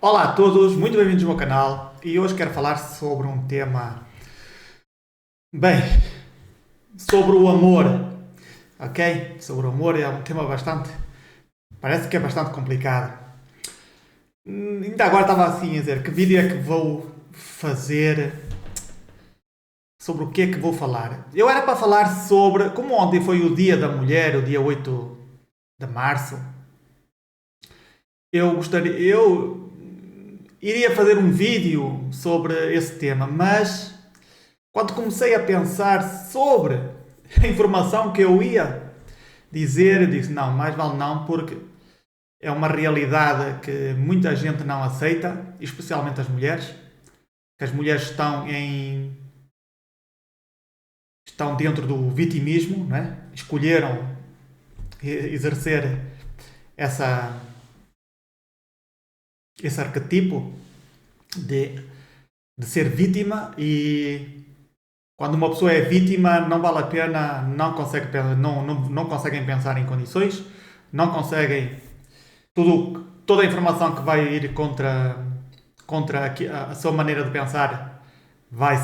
Olá a todos, muito bem-vindos ao meu canal e hoje quero falar sobre um tema, bem, sobre o amor, ok? Sobre o amor é um tema parece que é bastante complicado. Ainda agora estava assim a dizer que vídeo é que vou fazer, sobre o que é que vou falar. Eu era para falar sobre, como ontem foi o Dia da Mulher, o dia 8 de Março, eu iria fazer um vídeo sobre esse tema, mas quando comecei a pensar sobre a informação que eu ia dizer, eu disse: não, mais vale não, porque é uma realidade que muita gente não aceita, especialmente as mulheres, que as mulheres estão dentro do vitimismo, não é? Escolheram exercer essa, esse arquetipo de, de ser vítima e quando uma pessoa é vítima, não vale a pena, não conseguem pensar em condições, não conseguem. Toda a informação que vai ir contra a sua maneira de pensar a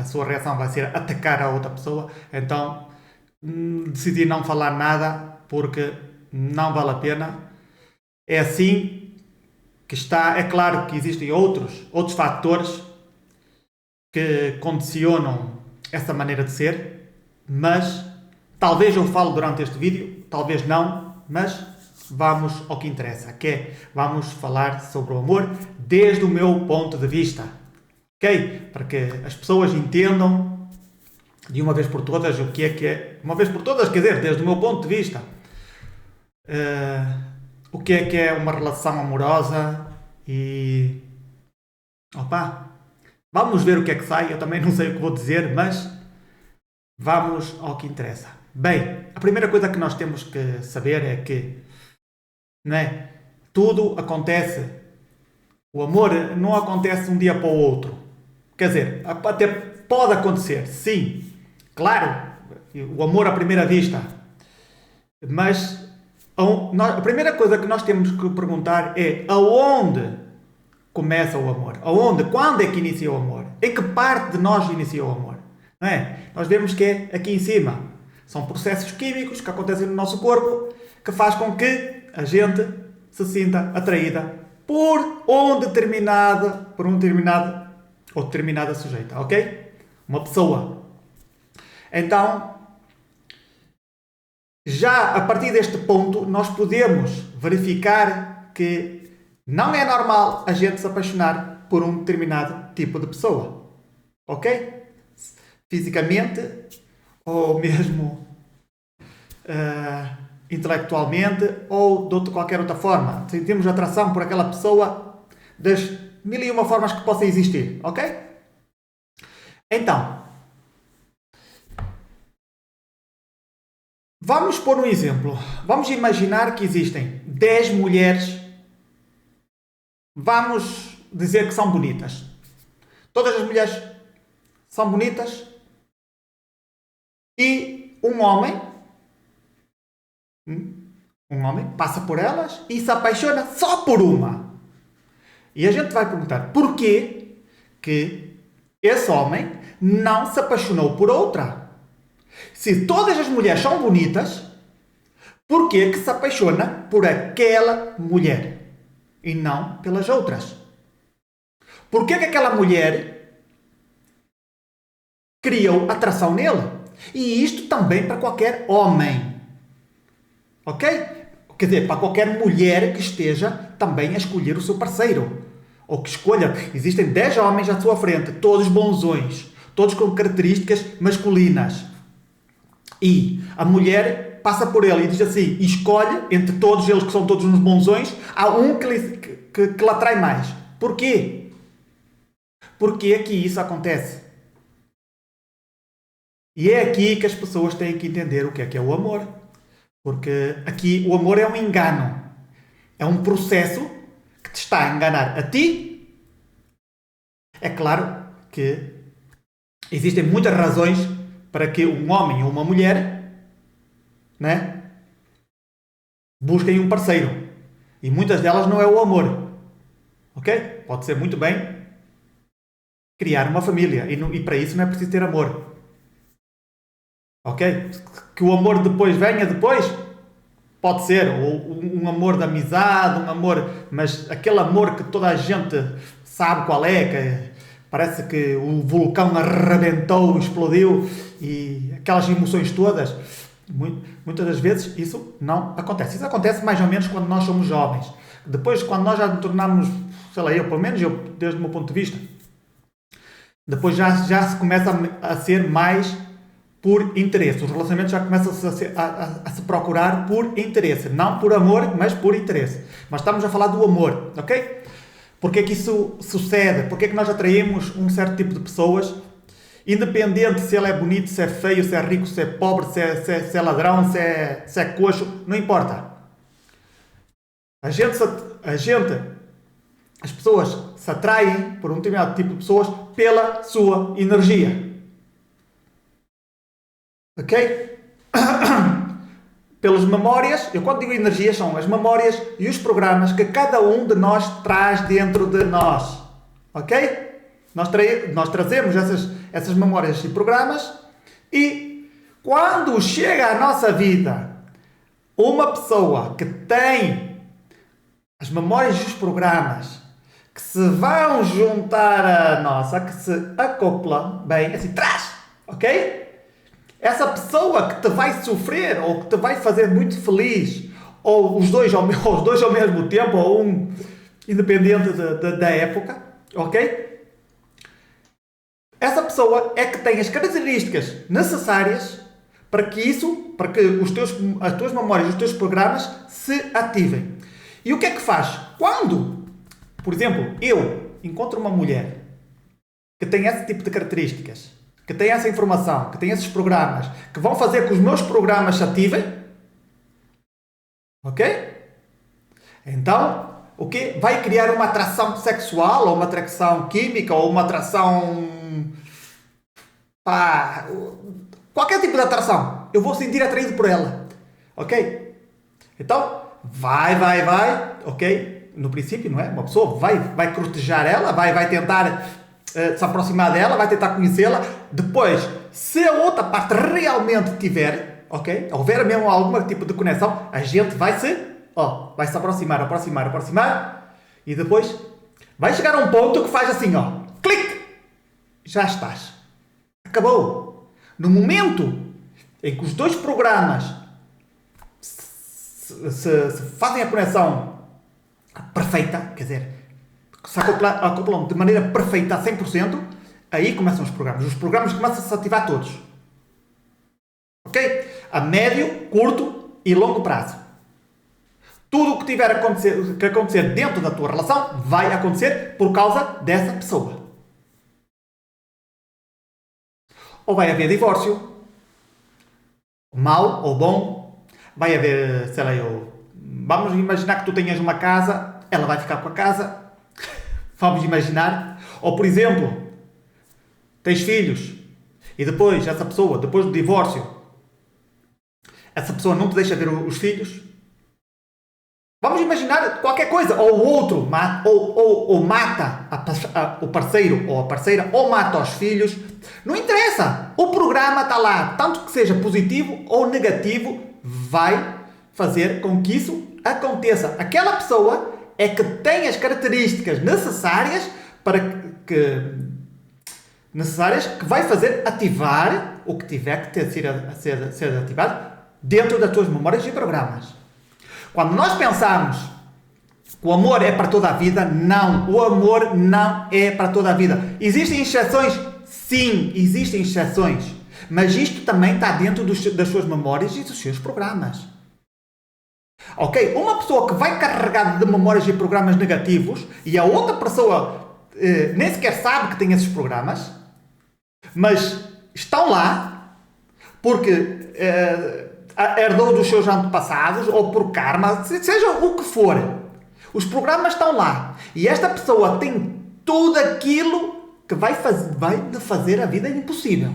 sua reação vai ser atacar a outra pessoa. Então, decidi não falar nada porque não vale a pena. É assim que está. É claro que existem outros fatores que condicionam essa maneira de ser, mas talvez eu fale durante este vídeo, talvez não, mas vamos ao que interessa, que é, vamos falar sobre o amor desde o meu ponto de vista, ok? Para que as pessoas entendam de uma vez por todas o que é, uma vez por todas, quer dizer, desde o meu ponto de vista, o que é uma relação amorosa e, opa, vamos ver o que é que sai. Eu também não sei o que vou dizer, mas vamos ao que interessa. Bem, a primeira coisa que nós temos que saber é que, não é? Tudo acontece. O amor não acontece de um dia para o outro. Quer dizer, até pode acontecer, sim. Claro, o amor à primeira vista. Mas a primeira coisa que nós temos que perguntar é aonde começa o amor? Aonde? Quando é que inicia o amor? Em que parte de nós inicia o amor? Não é? Nós vemos que é aqui em cima. São processos químicos que acontecem no nosso corpo que faz com que a gente se sinta atraída por um determinado ou determinada sujeita, ok? Uma pessoa. Então, já a partir deste ponto, nós podemos verificar que não é normal a gente se apaixonar por um determinado tipo de pessoa. Ok? Fisicamente ou mesmo intelectualmente ou de qualquer outra forma. Sentimos atração por aquela pessoa das mil e uma formas que possa existir. Ok? Então, vamos pôr um exemplo. Vamos imaginar que existem 10 mulheres. Vamos dizer que são bonitas. Todas as mulheres são bonitas e um homem passa por elas e se apaixona só por uma. E a gente vai perguntar porquê que esse homem não se apaixonou por outra. Se todas as mulheres são bonitas, porquê que se apaixona por aquela mulher e não pelas outras? Porquê que aquela mulher criou atração nele? E isto também para qualquer homem. Ok? Quer dizer, para qualquer mulher que esteja também a escolher o seu parceiro. Ou que escolha. Existem 10 homens à sua frente, todos bonzões, todos com características masculinas. E a mulher passa por ele e diz assim, e escolhe, entre todos eles que são todos uns bonzões, há um que lhe atrai mais. Porquê? Porquê é que isso acontece? E é aqui que as pessoas têm que entender o que é o amor. Porque aqui o amor é um engano. É um processo que te está a enganar a ti. É claro que existem muitas razões para que um homem ou uma mulher, né, busquem um parceiro. E muitas delas não é o amor. Ok? Pode ser muito bem criar uma família. E para isso não é preciso ter amor. Ok? Que o amor depois venha depois. Pode ser. Ou um amor de amizade, um amor... Mas aquele amor que toda a gente sabe qual é. Que parece que o vulcão arrebentou, explodiu. E aquelas emoções todas. Muitas das vezes isso não acontece. Isso acontece mais ou menos quando nós somos jovens. Depois, quando nós já nos tornamos, sei lá, pelo menos desde o meu ponto de vista, depois já se começa a ser mais por interesse. Os relacionamentos já começam a se procurar por interesse. Não por amor, mas por interesse. Mas estamos a falar do amor, ok? Porque é que isso sucede? Porque é que nós atraímos um certo tipo de pessoas, independente se ele é bonito, se é feio, se é rico, se é pobre, se é ladrão, se é coxo, não importa. As pessoas se atraem por um determinado tipo de pessoas pela sua energia. Ok? Pelas memórias, eu quando digo energias são as memórias e os programas que cada um de nós traz dentro de nós. Ok? Nós trazemos essas memórias e programas e quando chega à nossa vida uma pessoa que tem as memórias e os programas que se vão juntar à nossa, que se acoplam bem, assim, traz, ok? Essa pessoa que te vai sofrer ou que te vai fazer muito feliz, ou os dois ao mesmo tempo, ou um independente da época, ok? Essa pessoa é que tem as características necessárias para que as tuas memórias, os teus programas se ativem. E o que é que faz? Quando, por exemplo, eu encontro uma mulher que tem esse tipo de características, que tem essa informação, que tem esses programas, que vão fazer que os meus programas se ativem, ok? Então, o quê? Vai criar uma atração sexual, ou uma atração química, ou uma atração... qualquer tipo de atração. Eu vou sentir atraído por ela, ok? Então, vai, ok? No princípio, não é? Uma pessoa vai cortejar ela, vai tentar se aproximar dela, vai tentar conhecê-la. Depois, se a outra parte realmente tiver, ok? Houver mesmo algum tipo de conexão, a gente vai se aproximar e depois vai chegar a um ponto que faz assim, clique! Já estás. Acabou. No momento em que os dois programas se fazem a conexão perfeita, quer dizer, se acoplam de maneira perfeita a 100%, aí começam os programas. Os programas começam a se ativar todos. Ok? A médio, curto e longo prazo. Tudo o que tiver que acontecer dentro da tua relação vai acontecer por causa dessa pessoa. Ou vai haver divórcio, mau ou bom, vai haver, sei lá, vamos imaginar que tu tenhas uma casa, ela vai ficar com a casa, vamos imaginar, ou por exemplo, tens filhos, e depois essa pessoa, depois do divórcio, essa pessoa não te deixa ver os filhos, vamos imaginar qualquer coisa, ou o outro ou mata o parceiro ou a parceira, ou mata os filhos, não interessa, o programa está lá, tanto que seja positivo ou negativo, vai fazer com que isso aconteça. Aquela pessoa é que tem as características necessárias que vai fazer ativar o que tiver que ser ativado dentro das tuas memórias e programas. Quando nós pensamos que o amor é para toda a vida, não. O amor não é para toda a vida. Existem exceções? Sim, existem exceções. Mas isto também está dentro das suas memórias e dos seus programas. Ok? Uma pessoa que vai carregada de memórias e programas negativos e a outra pessoa nem sequer sabe que tem esses programas, mas estão lá porque herdou dos seus antepassados ou por karma, seja o que for. Os programas estão lá. E esta pessoa tem tudo aquilo que vai lhe fazer a vida impossível.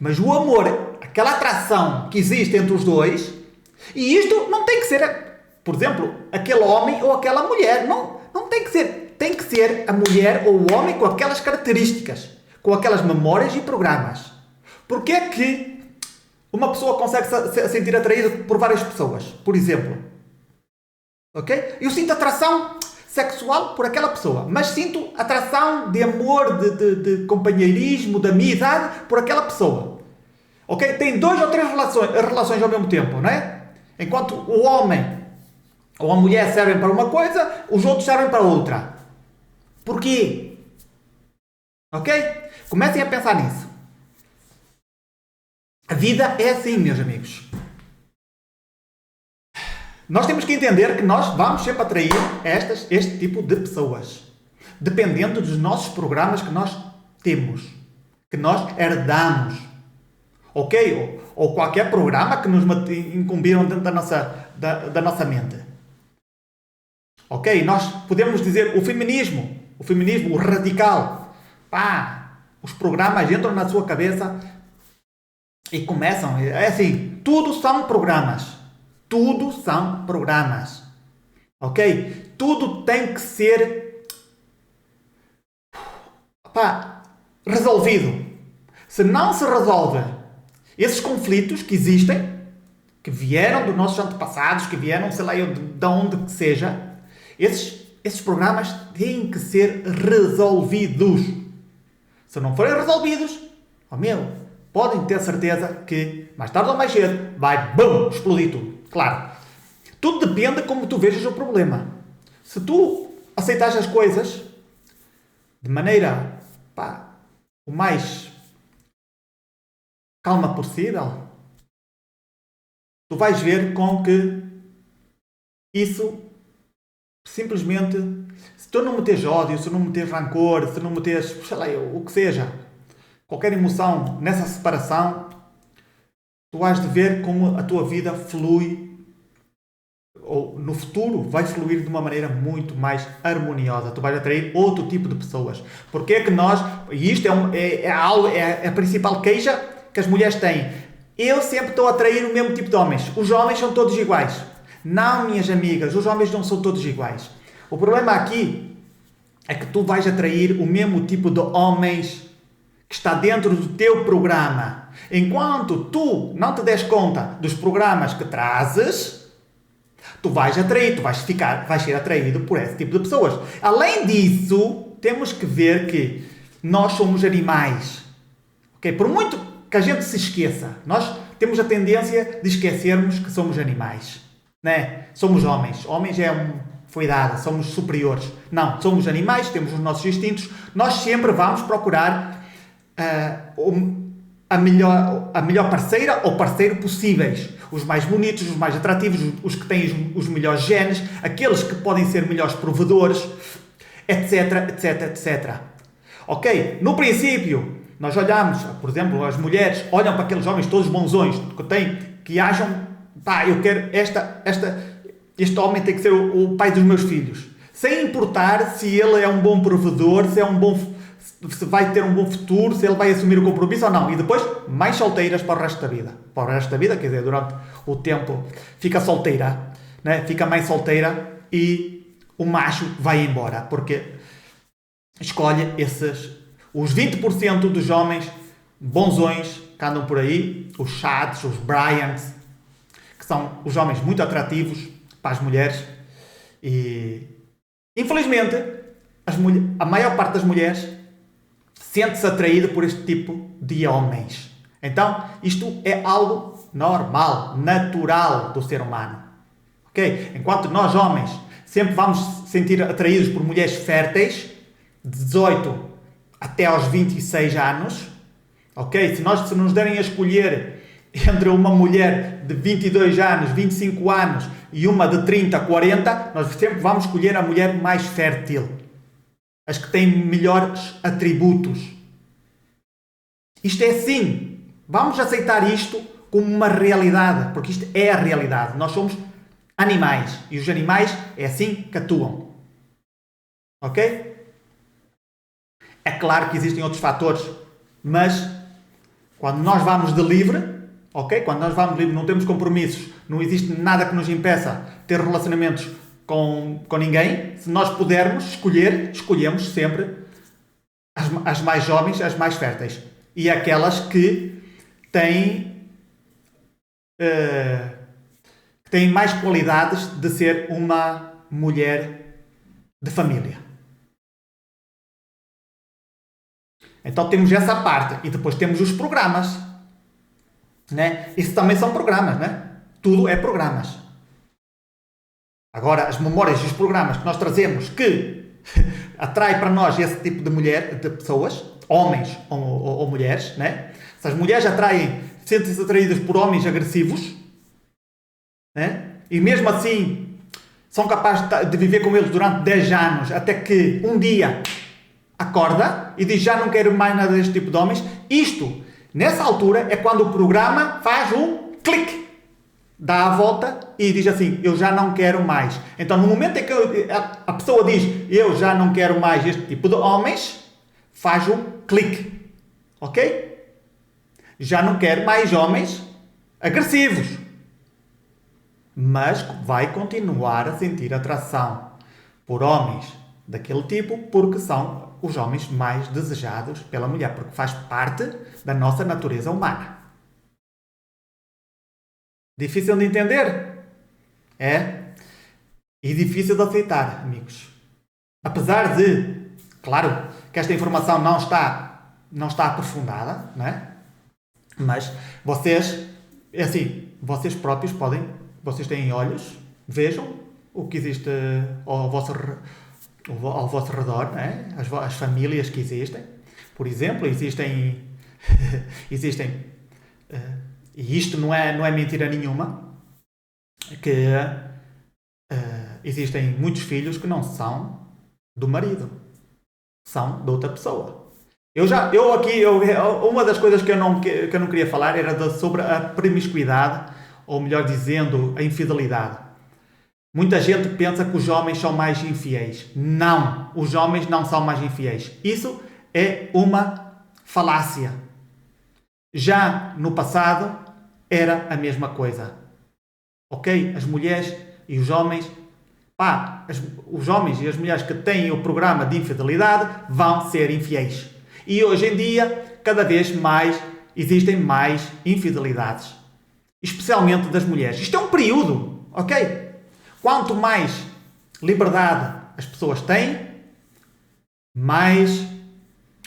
Mas o amor, aquela atração que existe entre os dois, e isto não tem que ser Por exemplo, aquele homem ou aquela mulher. Não tem que ser. Tem que ser a mulher ou o homem com aquelas características, com aquelas memórias e programas. Porquê é que uma pessoa consegue se sentir atraída por várias pessoas? Por exemplo, ok? Eu sinto atração sexual por aquela pessoa, mas sinto atração de amor, de companheirismo, de amizade por aquela pessoa. Ok? Tem 2 ou 3 relações ao mesmo tempo, não é? Enquanto o homem ou a mulher servem para uma coisa, os outros servem para outra. Porquê? Ok? Comecem a pensar nisso. A vida é assim, meus amigos. Nós temos que entender que nós vamos sempre atrair este tipo de pessoas. Dependendo dos nossos programas que nós temos. Que nós herdamos. Ok? Ou qualquer programa que nos incumbiram dentro da nossa mente. Ok? Nós podemos dizer o feminismo, o radical. Os programas entram na sua cabeça e começam. É assim, tudo são programas. Tudo são programas. Ok? Tudo tem que ser resolvido. Se não se resolve esses conflitos que existem, que vieram dos nossos antepassados, que vieram, sei lá, de onde que seja, esses programas têm que ser resolvidos. Se não forem resolvidos, podem ter certeza que mais tarde ou mais cedo vai, explodir tudo. Claro, tudo depende de como tu vejas o problema. Se tu aceitas as coisas de maneira o mais calma possível, tu vais ver com que isso simplesmente, se tu não meteres ódio, se não meteres rancor, se não meteres, sei lá, o que seja, qualquer emoção nessa separação, tu has de ver como a tua vida flui, ou no futuro vai fluir de uma maneira muito mais harmoniosa. Tu vais atrair outro tipo de pessoas. Porque é que nós, e isto é a principal queixa que as mulheres têm, eu sempre estou a atrair o mesmo tipo de homens. Os homens são todos iguais. Não, minhas amigas, os homens não são todos iguais. O problema aqui é que tu vais atrair o mesmo tipo de homens que está dentro do teu programa. Enquanto tu não te des conta dos programas que trazes, tu vais atrair, vais ser atraído por esse tipo de pessoas. Além disso, temos que ver que nós somos animais. Okay? Por muito que a gente se esqueça, nós temos a tendência de esquecermos que somos animais. Né? Somos homens. Homens foi dado, somos superiores. Não, somos animais, temos os nossos instintos. Nós sempre vamos procurar a melhor parceira ou parceiro possíveis. Os mais bonitos, os mais atrativos, os que têm os melhores genes, aqueles que podem ser melhores provedores, etc, etc, etc. Ok? No princípio, nós olhamos, por exemplo, as mulheres olham para aqueles homens todos bonzões, que acham, eu quero este homem tem que ser o pai dos meus filhos. Sem importar se ele é um bom provedor, se vai ter um bom futuro, se ele vai assumir o compromisso ou não. E depois, mais solteiras para o resto da vida. Para o resto da vida, quer dizer, durante o tempo, fica solteira, né? Fica mais solteira e o macho vai embora. Porque escolhe os 20% dos homens bonzões que andam por aí, os Chads, os Bryants, que são os homens muito atrativos para as mulheres. E, infelizmente, a maior parte das mulheres sente-se atraída por este tipo de homens. Então, isto é algo normal, natural do ser humano. Ok? Enquanto nós, homens, sempre vamos sentir atraídos por mulheres férteis, de 18 até aos 26 anos. Ok? Se nos derem a escolher entre uma mulher de 22 anos, 25 anos e uma de 30, 40, nós sempre vamos escolher a mulher mais fértil. As que têm melhores atributos. Isto é assim. Vamos aceitar isto como uma realidade, porque isto é a realidade. Nós somos animais e os animais é assim que atuam. Ok? É claro que existem outros fatores, mas quando nós vamos de livre, ok? Quando nós vamos livres, não temos compromissos, não existe nada que nos impeça ter relacionamentos com ninguém. Se nós pudermos escolher, escolhemos sempre as mais jovens, as mais férteis. E aquelas que têm mais qualidades de ser uma mulher de família. Então temos essa parte. E depois temos os programas. Né? Isso também são programas, né? Tudo é programas. Agora, as memórias e os programas que nós trazemos que atrai para nós esse tipo de mulher, de pessoas, homens ou mulheres, né? Se as mulheres sentem-se atraídas por homens agressivos, né? E mesmo assim são capazes de viver com eles durante 10 anos, até que um dia acorda e diz: já não quero mais nada deste tipo de homens. Nessa altura é quando o programa faz um clique, dá a volta e diz assim: eu já não quero mais. Então, no momento em que a pessoa diz: eu já não quero mais este tipo de homens, faz um clique, ok? Já não quero mais homens agressivos, mas vai continuar a sentir atração por homens daquele tipo, porque são os homens mais desejados pela mulher, porque faz parte da nossa natureza humana. Difícil de entender? É. E difícil de aceitar, amigos. Apesar de, claro, que esta informação não está aprofundada, não é? Mas vocês próprios vocês têm olhos, vejam o que existe ao vosso redor, não é? As famílias que existem. Por exemplo, existem e isto não é mentira nenhuma, que existem muitos filhos que não são do marido, são de outra pessoa. Uma das coisas que eu não queria falar era sobre a promiscuidade, ou melhor dizendo, a infidelidade. Muita gente pensa que os homens são mais infiéis. Não, os homens não são mais infiéis. Isso é uma falácia. Já no passado era a mesma coisa. Ok? As mulheres e os homens, os homens e as mulheres que têm o programa de infidelidade vão ser infiéis. E hoje em dia, cada vez mais, existem mais infidelidades. Especialmente das mulheres. Isto é um período, ok? Quanto mais liberdade as pessoas têm, mais,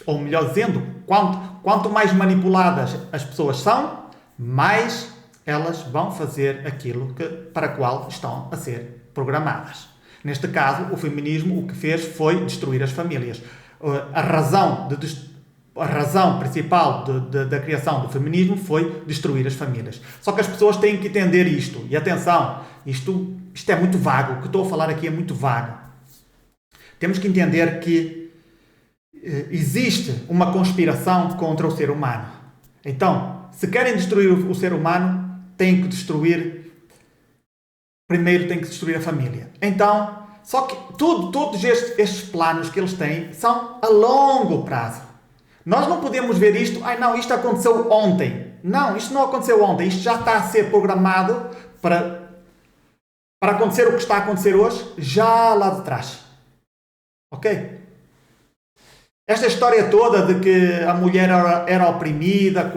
ou melhor dizendo, quanto mais manipuladas as pessoas são, mais elas vão fazer aquilo para o qual estão a ser programadas. Neste caso, o feminismo o que fez foi destruir as famílias. A razão principal da criação do feminismo foi destruir as famílias. Só que as pessoas têm que entender isto. E atenção, isto é muito vago. O que estou a falar aqui é muito vago. Temos que entender que existe uma conspiração contra o ser humano. Então, se querem destruir o ser humano, primeiro tem que destruir a família. Então, só que todos estes planos que eles têm são a longo prazo. Nós não podemos ver isto, isto aconteceu ontem. Não, isto não aconteceu ontem. Isto já está a ser programado para acontecer o que está a acontecer hoje, já lá de trás. Ok? Esta história toda de que a mulher era oprimida,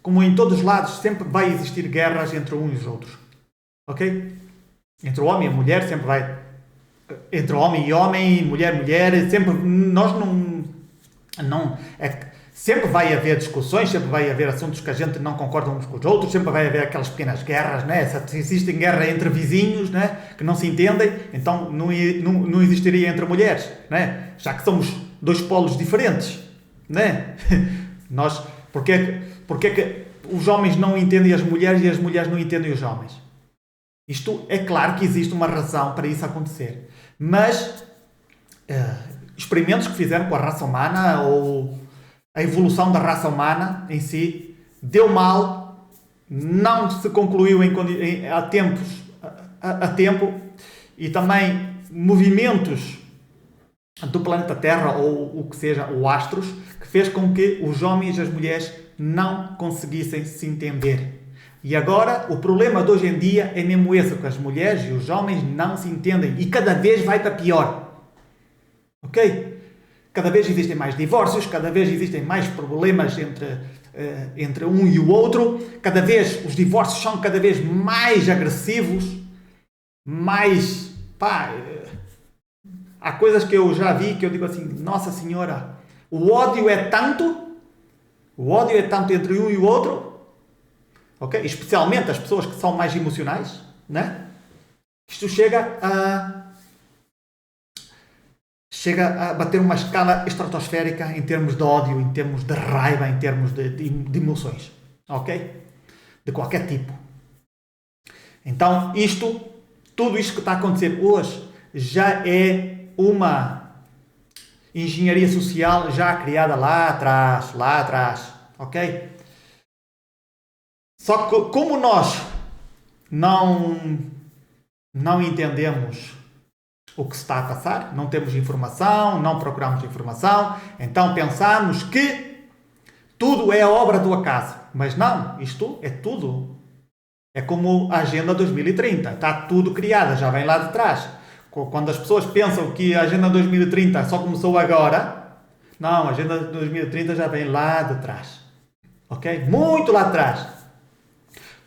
como em todos os lados, sempre vai existir guerras entre uns e os outros. Ok? Entre o homem e a mulher sempre vai... Entre homem e homem, mulher, sempre... Sempre vai haver discussões, sempre vai haver assuntos que a gente não concorda uns com os outros, sempre vai haver aquelas pequenas guerras, né? Se existem guerras entre vizinhos, né? Que não se entendem, então não existiria entre mulheres, né? Já que somos dois polos diferentes, né? Porque é que os homens não entendem as mulheres e as mulheres não entendem os homens? Isto é claro que existe uma razão para isso acontecer, mas experimentos que fizeram com a raça humana ou a evolução da raça humana em si deu mal, não se concluiu a tempo, e também movimentos do planeta Terra ou o que seja, ou astros, que fez com que os homens e as mulheres não conseguissem se entender. E agora, o problema de hoje em dia é mesmo esse, que as mulheres e os homens não se entendem e cada vez vai para pior. Ok? Cada vez existem mais divórcios, cada vez existem mais problemas entre um e o outro, cada vez os divórcios são cada vez mais agressivos, mais... há coisas que eu já vi que eu digo assim, Nossa Senhora, o ódio é tanto entre um e o outro, ok? Especialmente as pessoas que são mais emocionais, né? Isto chega a bater uma escala estratosférica em termos de ódio, em termos de raiva, em termos de emoções, ok? De qualquer tipo. Então, tudo isto que está a acontecer hoje já é uma engenharia social já criada lá atrás, ok? Só que como nós não entendemos o que se está a passar, não temos informação, não procuramos informação, então pensamos que tudo é obra do acaso. Mas não, isto é tudo. É como a Agenda 2030, está tudo criado, já vem lá de trás. Quando as pessoas pensam que a Agenda 2030 só começou agora, não, a Agenda 2030 já vem lá de trás. Ok? Muito lá atrás.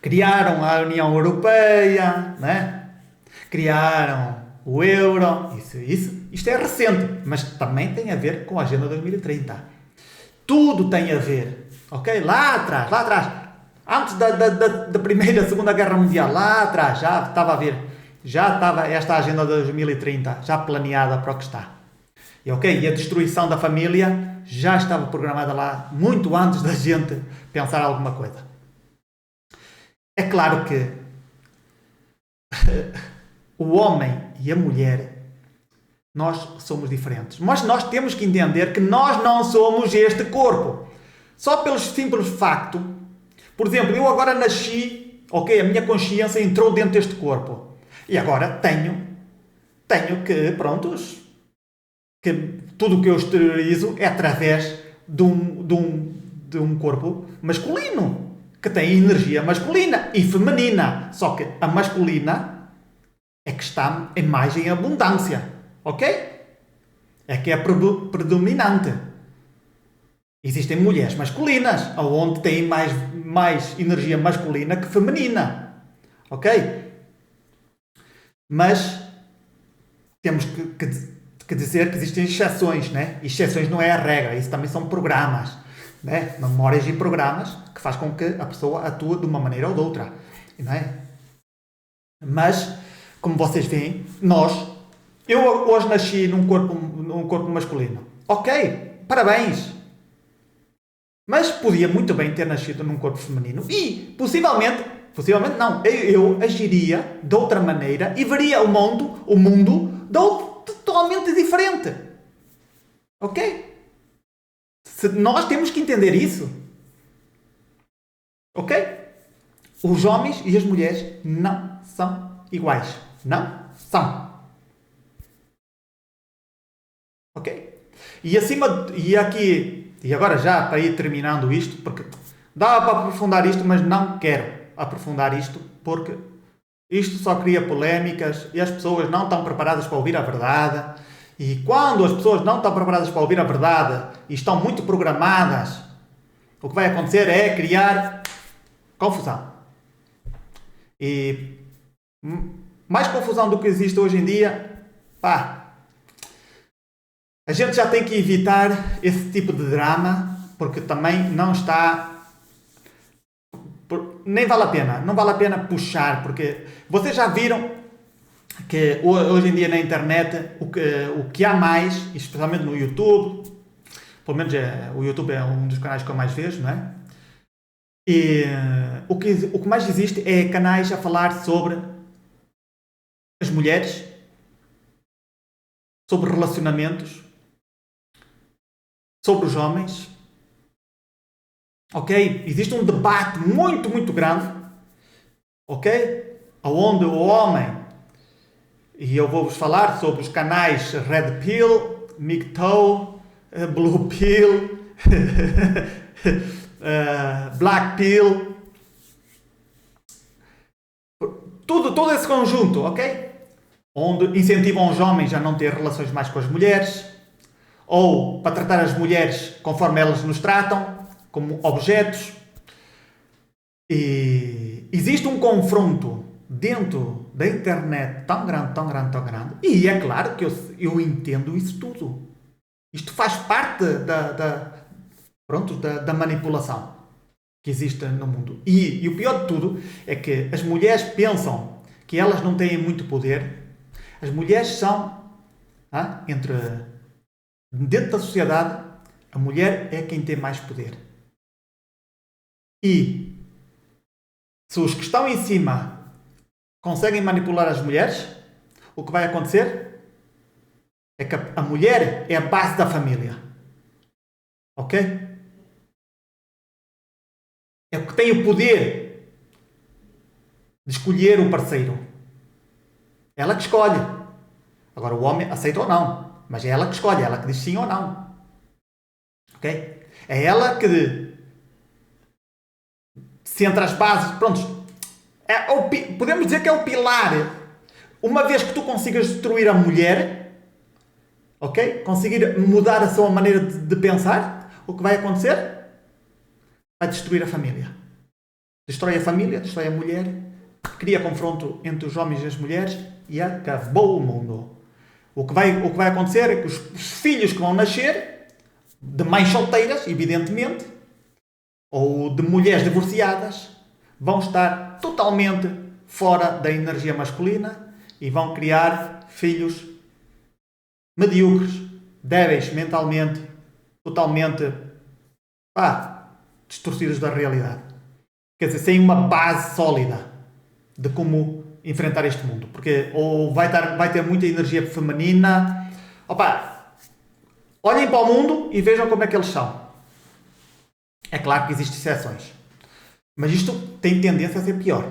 Criaram a União Europeia, né? Criaram o euro, isto é recente, mas também tem a ver com a Agenda 2030. Tudo tem a ver, ok? Lá atrás, antes da Primeira e Segunda Guerra Mundial, lá atrás, já estava esta Agenda 2030, já planeada para o que está. E a destruição da família já estava programada lá, muito antes da gente pensar alguma coisa. É claro que o homem e a mulher, nós somos diferentes. Mas nós temos que entender que nós não somos este corpo. Só pelo simples facto, por exemplo, eu agora nasci, ok, a minha consciência entrou dentro deste corpo. E agora tenho que, que tudo o que eu exteriorizo é através de um corpo masculino, que tem energia masculina e feminina. Só que a masculina é que está em mais em abundância, ok? É que é predominante. Existem mulheres masculinas, onde têm mais energia masculina que feminina, ok? Mas temos que dizer que existem exceções, né? Exceções não é a regra, isso também são programas, né? Memórias e programas que faz com que a pessoa atue de uma maneira ou de outra, não é? Mas, como vocês veem, eu hoje nasci num corpo masculino. Ok, parabéns. Mas podia muito bem ter nascido num corpo feminino e, possivelmente não, eu agiria de outra maneira e veria o mundo totalmente diferente. Ok? Nós temos que entender isso. Ok? Os homens e as mulheres não são iguais. Não são. Ok? E agora já para ir terminando isto, porque dá para aprofundar isto, mas não quero aprofundar isto, porque isto só cria polémicas e as pessoas não estão preparadas para ouvir a verdade. E quando as pessoas não estão preparadas para ouvir a verdade e estão muito programadas, o que vai acontecer é criar confusão. E mais confusão do que existe hoje em dia, a gente já tem que evitar esse tipo de drama, porque também não está... Nem vale a pena. Não vale a pena puxar, porque vocês já viram que hoje em dia na internet o que há mais, especialmente no YouTube, pelo menos o YouTube é um dos canais que eu mais vejo, não é? E o que mais existe é canais a falar sobre as mulheres, sobre relacionamentos, sobre os homens. Ok? Existe um debate muito, muito grande, ok? Onde o homem, e eu vou-vos falar sobre os canais Red Pill, MGTOW, Blue Pill, Black Pill, todo esse conjunto, ok? Onde incentivam os homens a não ter relações mais com as mulheres, ou para tratar as mulheres conforme elas nos tratam, como objetos. E existe um confronto dentro da internet tão grande, tão grande, tão grande. E é claro que eu entendo isso tudo. Isto faz parte da manipulação que existe no mundo. E o pior de tudo é que as mulheres pensam que elas não têm muito poder. As mulheres são, dentro da sociedade, a mulher é quem tem mais poder. E se os que estão em cima conseguem manipular as mulheres, o que vai acontecer é que a mulher é a base da família. Ok? É o que tem o poder de escolher o parceiro. Ela que escolhe. Agora o homem aceita ou não. Mas é ela que escolhe, é ela que diz sim ou não. Ok? É ela que se entre as bases, pronto, podemos dizer que é o pilar. Uma vez que tu consigas destruir a mulher, ok? Conseguir mudar a sua maneira de pensar, o que vai acontecer? Vai destruir a família. Destrói a família, destrói a mulher, cria confronto entre os homens e as mulheres e acabou o mundo. O que vai acontecer é que os filhos que vão nascer, de mães solteiras, evidentemente, ou de mulheres divorciadas, vão estar totalmente fora da energia masculina e vão criar filhos medíocres, débeis mentalmente, totalmente distorcidos da realidade. Quer dizer, sem uma base sólida de como enfrentar este mundo. Porque ou vai ter muita energia feminina. Olhem para o mundo e vejam como é que eles são. É claro que existem exceções. Mas isto tem tendência a ser pior.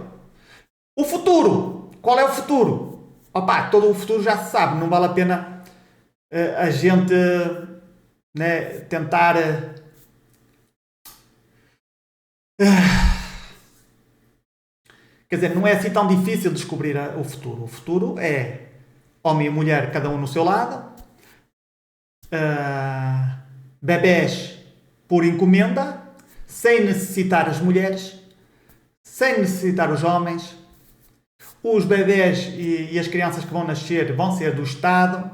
O futuro. Qual é o futuro? Todo o futuro já se sabe. Não vale a pena a gente tentar... Quer dizer, não é assim tão difícil descobrir o futuro. O futuro é homem e mulher, cada um no seu lado. Bebés por encomenda, sem necessitar as mulheres, sem necessitar os homens. Os bebés e as crianças que vão nascer vão ser do Estado,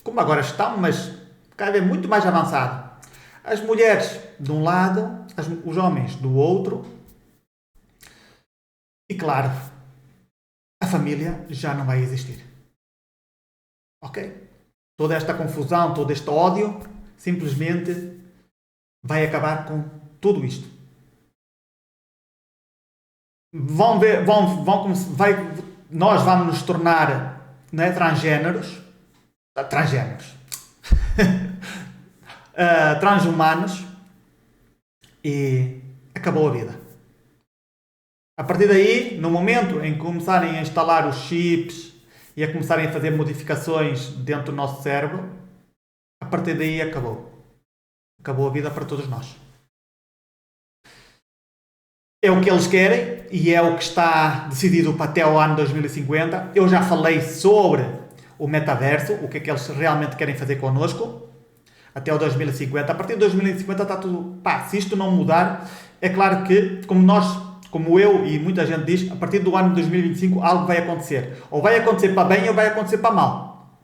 como agora estão, mas cada vez muito mais avançado. As mulheres de um lado, os homens do outro. E claro, a família já não vai existir. Ok? Toda esta confusão, todo este ódio, simplesmente vai acabar com tudo isto. Nós vamos nos tornar transgêneros, transhumanos, e acabou a vida. A partir daí, no momento em que começarem a instalar os chips e a começarem a fazer modificações dentro do nosso cérebro, a partir daí acabou. Acabou a vida para todos nós. É o que eles querem e é o que está decidido para até o ano 2050. Eu já falei sobre o metaverso, o que é que eles realmente querem fazer connosco até o 2050. A partir de 2050 está tudo... se isto não mudar, é claro que, como eu e muita gente diz, a partir do ano de 2025 algo vai acontecer. Ou vai acontecer para bem ou vai acontecer para mal.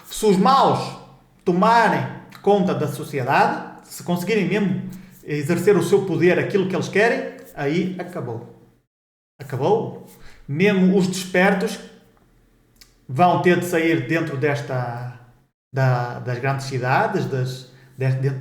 Se os maus tomarem conta da sociedade, se conseguirem mesmo exercer o seu poder, aquilo que eles querem, aí acabou. Acabou. Mesmo os despertos vão ter de sair dentro das grandes cidades, dentro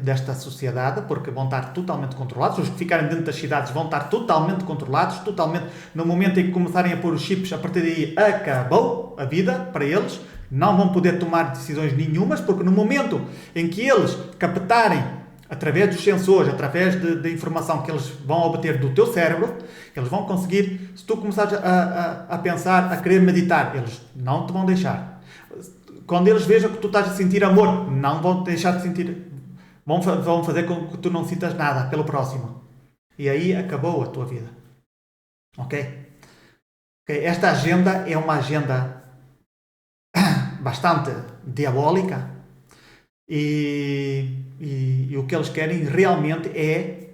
desta sociedade, porque vão estar totalmente controlados. Os que ficarem dentro das cidades vão estar totalmente controlados, totalmente. No momento em que começarem a pôr os chips, a partir daí acabou a vida para eles. Não vão poder tomar decisões nenhumas, porque no momento em que eles captarem, através dos sensores, através da informação que eles vão obter do teu cérebro, eles vão conseguir, se tu começares a pensar, a querer meditar, eles não te vão deixar. Quando eles vejam que tu estás a sentir amor, não vão deixar de sentir. Vão fazer com que tu não sintas nada pelo próximo. e aí acabou a tua vida. Ok? Esta agenda é uma agenda bastante diabólica e o que eles querem realmente é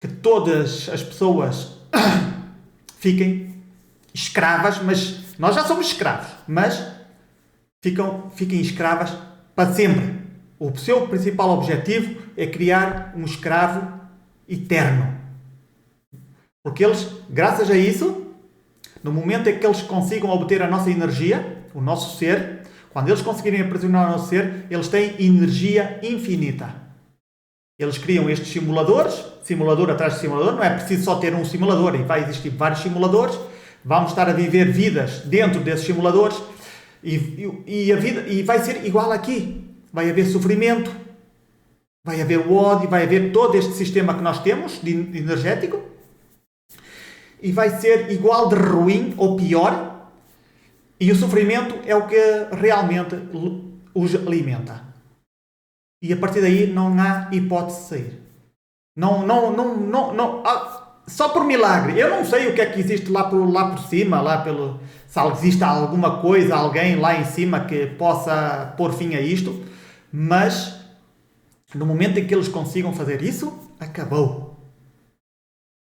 que todas as pessoas fiquem escravas, mas nós já somos escravos, mas fiquem escravas para sempre. O seu principal objetivo é criar um escravo eterno. Porque eles, graças a isso, no momento em que eles consigam obter a nossa energia, o nosso ser, quando eles conseguirem aprisionar o nosso ser, eles têm energia infinita. Eles criam estes simuladores, simulador atrás de simulador, não é preciso só ter um simulador, e vai existir vários simuladores, vamos estar a viver vidas dentro desses simuladores, e a vida e vai ser igual aqui. Vai haver sofrimento, vai haver o ódio, vai haver todo este sistema que nós temos, de energético, e vai ser igual de ruim ou pior, e o sofrimento é o que realmente os alimenta. E a partir daí não há hipótese de sair. Não, só por milagre. Eu não sei o que é que existe lá por cima, se existe alguma coisa, alguém lá em cima que possa pôr fim a isto, mas no momento em que eles consigam fazer isso, acabou.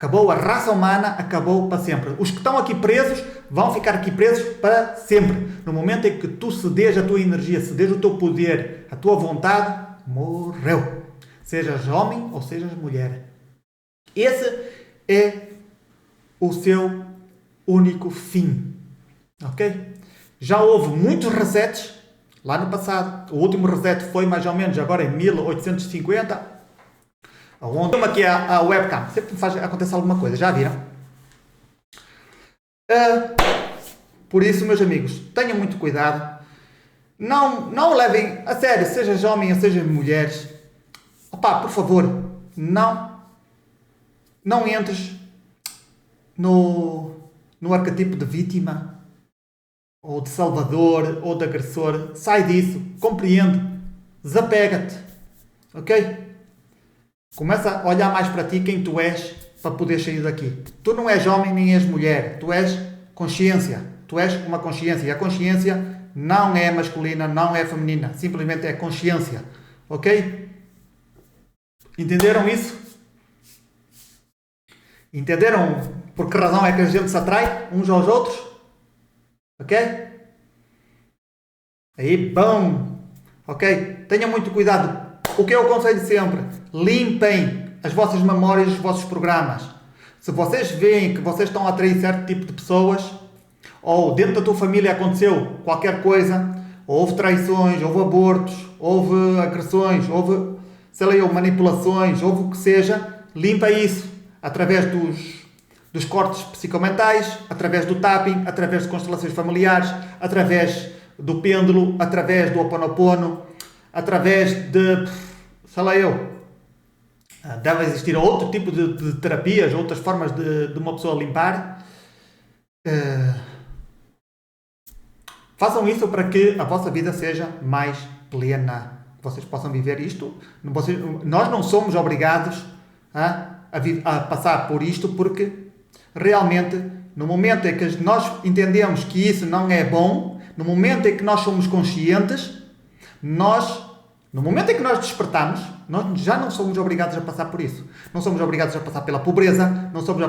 Acabou, a raça humana acabou para sempre. Os que estão aqui presos vão ficar aqui presos para sempre. No momento em que tu cedes a tua energia, cedes o teu poder, a tua vontade, morreu. Sejas homem ou sejas mulher. Esse é o seu único fim. Ok? Já houve muitos resets lá no passado. O último reset foi mais ou menos agora em 1850. Onde aqui a webcam sempre faz acontecer alguma coisa, já viram? Por isso, meus amigos, tenham muito cuidado. Não levem a sério, seja homem ou seja mulheres. Opa, por favor, não entres no arquetipo de vítima, ou de salvador, ou de agressor. Sai disso, compreende, desapega-te, ok? Começa a olhar mais para ti, quem tu és, para poder sair daqui. Tu não és homem nem és mulher. Tu és consciência. Tu és uma consciência. E a consciência não é masculina, não é feminina. Simplesmente é consciência. Ok? Entenderam isso? Entenderam por que razão é que a gente se atrai uns aos outros? Ok? Aí, bom. Ok? Tenham muito cuidado. O que eu aconselho sempre? Limpem as vossas memórias, os vossos programas. Se vocês veem que vocês estão a atrair certo tipo de pessoas, ou dentro da tua família aconteceu qualquer coisa, houve traições, houve abortos, houve agressões, houve, manipulações, houve o que seja, limpa isso através dos cortes psicomentais, através do tapping, através de constelações familiares, através do pêndulo, através do Ho Oponopono, através de, deve existir outro tipo de terapias, outras formas de uma pessoa limpar. Façam isso para que a vossa vida seja mais plena. Vocês possam viver isto. Nós não somos obrigados a passar por isto, porque realmente, no momento em que nós entendemos que isso não é bom, no momento em que nós somos conscientes, no momento em que nós despertamos, nós já não somos obrigados a passar por isso. Não somos obrigados a passar pela pobreza, não somos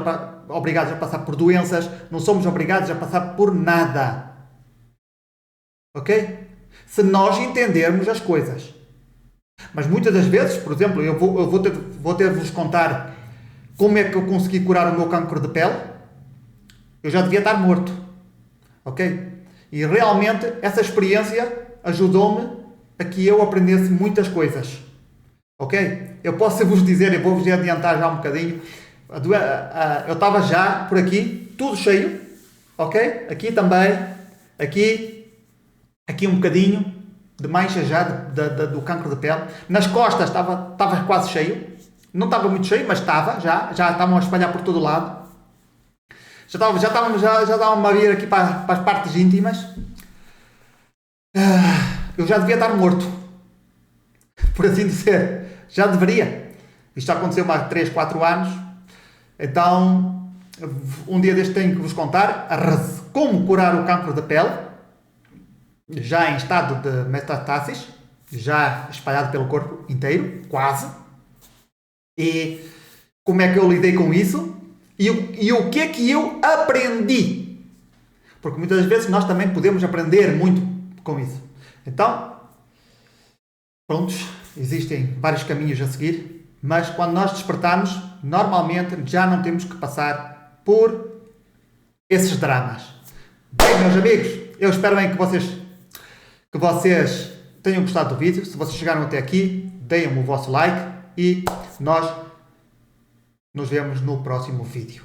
obrigados a passar por doenças, não somos obrigados a passar por nada. Ok? Se nós entendermos as coisas. Mas muitas das vezes, por exemplo, eu vou ter de vos contar como é que eu consegui curar o meu cancro de pele. Eu já devia estar morto. Ok? E realmente essa experiência ajudou-me a que eu aprendesse muitas coisas. Ok? Eu posso vos dizer, eu vou-vos adiantar já um bocadinho. Eu estava já por aqui, tudo cheio. Ok? Aqui também. Aqui um bocadinho de mancha já do cancro de pele. Nas costas estava quase cheio. Não estava muito cheio, mas estava. Já estavam a espalhar por todo lado. Já estavam a vir aqui para as partes íntimas. Eu já devia estar morto, por assim dizer. Já deveria. Isto já aconteceu há 3, 4 anos. Então, um dia deste tenho que vos contar como curar o cancro da pele, já em estado de metástases, já espalhado pelo corpo inteiro, quase. E como é que eu lidei com isso e o que é que eu aprendi. Porque muitas vezes nós também podemos aprender muito com isso. Então, prontos, existem vários caminhos a seguir, mas quando nós despertamos, normalmente já não temos que passar por esses dramas. Bem, meus amigos, eu espero bem que vocês tenham gostado do vídeo. Se vocês chegaram até aqui, deem-me o vosso like e nós nos vemos no próximo vídeo.